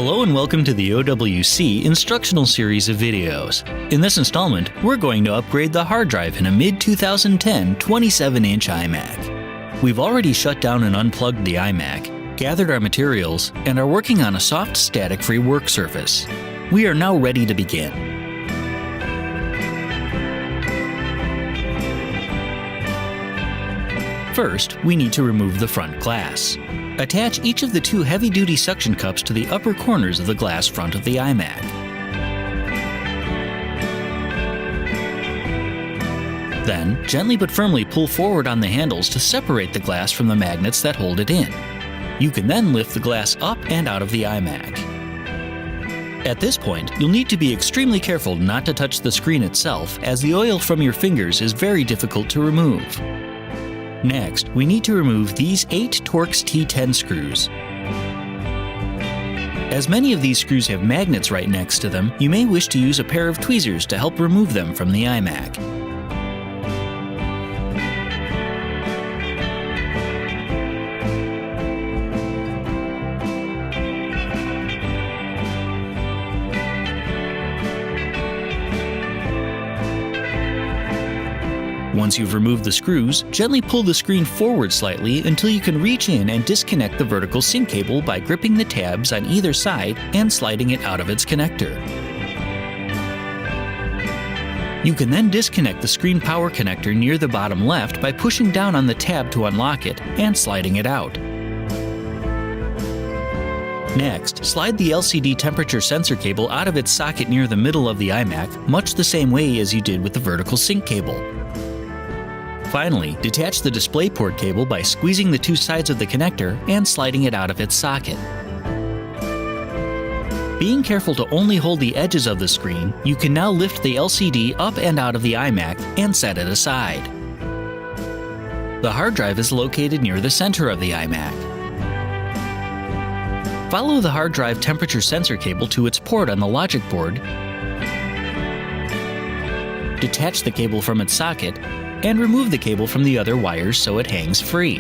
Hello and welcome to the OWC instructional series of videos. In this installment, we're going to upgrade the hard drive in a mid-2010 27-inch iMac. We've already shut down and unplugged the iMac, gathered our materials, and are working on a soft static-free work surface. We are now ready to begin. First, we need to remove the front glass. Attach each of the two heavy-duty suction cups to the upper corners of the glass front of the iMac. Then, gently but firmly pull forward on the handles to separate the glass from the magnets that hold it in. You can then lift the glass up and out of the iMac. At this point, you'll need to be extremely careful not to touch the screen itself, as the oil from your fingers is very difficult to remove. Next, we need to remove these 8 Torx T10 screws. As many of these screws have magnets right next to them, you may wish to use a pair of tweezers to help remove them from the iMac. Once you've removed the screws, gently pull the screen forward slightly until you can reach in and disconnect the vertical sync cable by gripping the tabs on either side and sliding it out of its connector. You can then disconnect the screen power connector near the bottom left by pushing down on the tab to unlock it and sliding it out. Next, slide the LCD temperature sensor cable out of its socket near the middle of the iMac, much the same way as you did with the vertical sync cable. Finally, detach the DisplayPort cable by squeezing the two sides of the connector and sliding it out of its socket. Being careful to only hold the edges of the screen, you can now lift the LCD up and out of the iMac and set it aside. The hard drive is located near the center of the iMac. Follow the hard drive temperature sensor cable to its port on the logic board, detach the cable from its socket, and remove the cable from the other wires so it hangs free.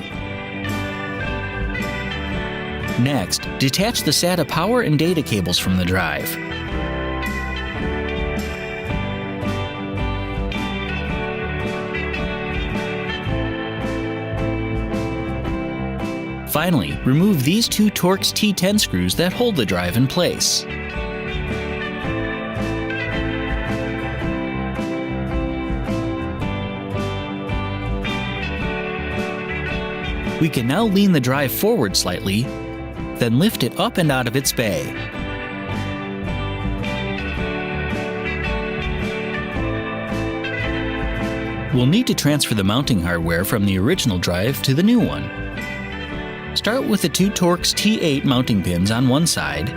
Next, detach the SATA power and data cables from the drive. Finally, remove these 2 Torx T10 screws that hold the drive in place. We can now lean the drive forward slightly, then lift it up and out of its bay. We'll need to transfer the mounting hardware from the original drive to the new one. Start with the 2 Torx T8 mounting pins on one side,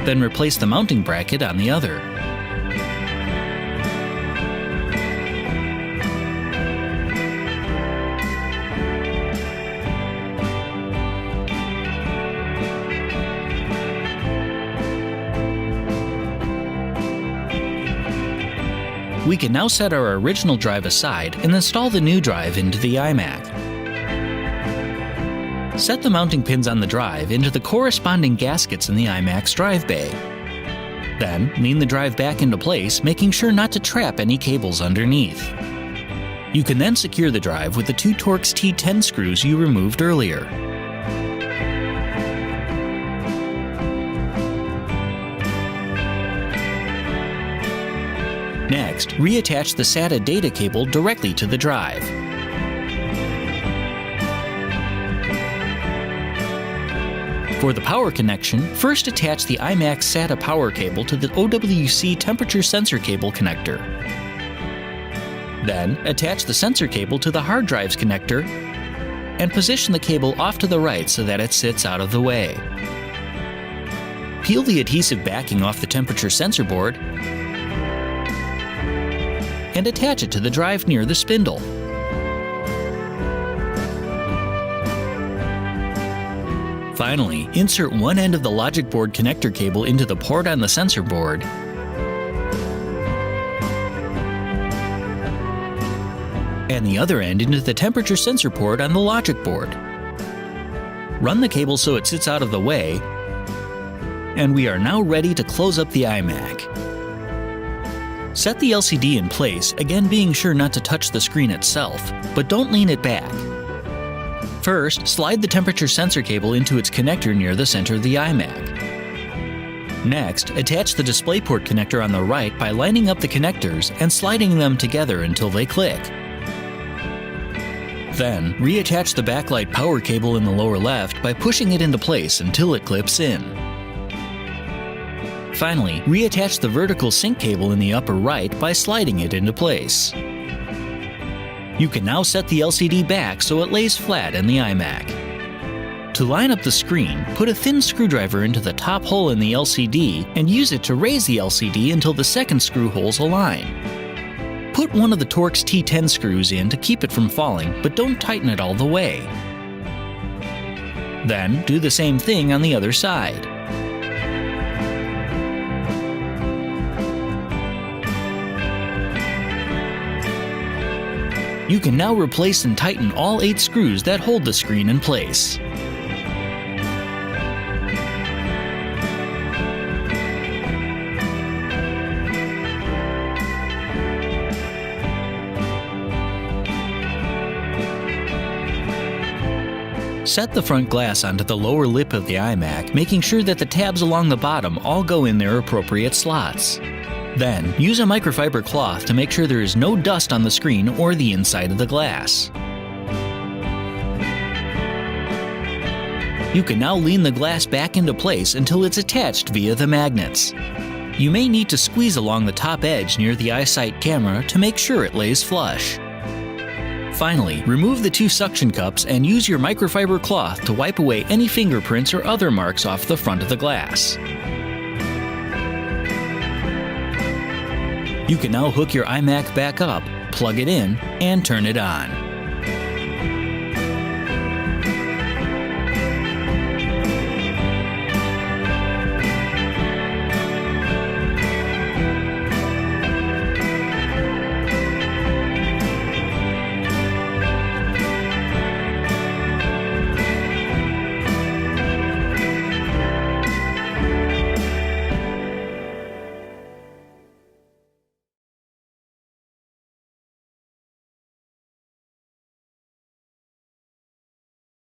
then replace the mounting bracket on the other. We can now set our original drive aside and install the new drive into the iMac. Set the mounting pins on the drive into the corresponding gaskets in the iMac's drive bay. Then, lean the drive back into place, making sure not to trap any cables underneath. You can then secure the drive with the 2 Torx T10 screws you removed earlier. Next, reattach the SATA data cable directly to the drive. For the power connection, first attach the iMac's SATA power cable to the OWC temperature sensor cable connector. Then, attach the sensor cable to the hard drive's connector and position the cable off to the right so that it sits out of the way. Peel the adhesive backing off the temperature sensor board and attach it to the drive near the spindle. Finally, insert one end of the logic board connector cable into the port on the sensor board and the other end into the temperature sensor port on the logic board. Run the cable so it sits out of the way, and we are now ready to close up the iMac. Set the LCD in place, again being sure not to touch the screen itself, but don't lean it back. First, slide the temperature sensor cable into its connector near the center of the iMac. Next, attach the DisplayPort connector on the right by lining up the connectors and sliding them together until they click. Then, reattach the backlight power cable in the lower left by pushing it into place until it clips in. Finally, reattach the vertical sync cable in the upper right by sliding it into place. You can now set the LCD back so it lays flat in the iMac. To line up the screen, put a thin screwdriver into the top hole in the LCD and use it to raise the LCD until the second screw holes align. Put one of the Torx T10 screws in to keep it from falling, but don't tighten it all the way. Then, do the same thing on the other side. You can now replace and tighten all 8 screws that hold the screen in place. Set the front glass onto the lower lip of the iMac, making sure that the tabs along the bottom all go in their appropriate slots. Then, use a microfiber cloth to make sure there is no dust on the screen or the inside of the glass. You can now lean the glass back into place until it's attached via the magnets. You may need to squeeze along the top edge near the iSight camera to make sure it lays flush. Finally, remove the 2 suction cups and use your microfiber cloth to wipe away any fingerprints or other marks off the front of the glass. You can now hook your iMac back up, plug it in, and turn it on.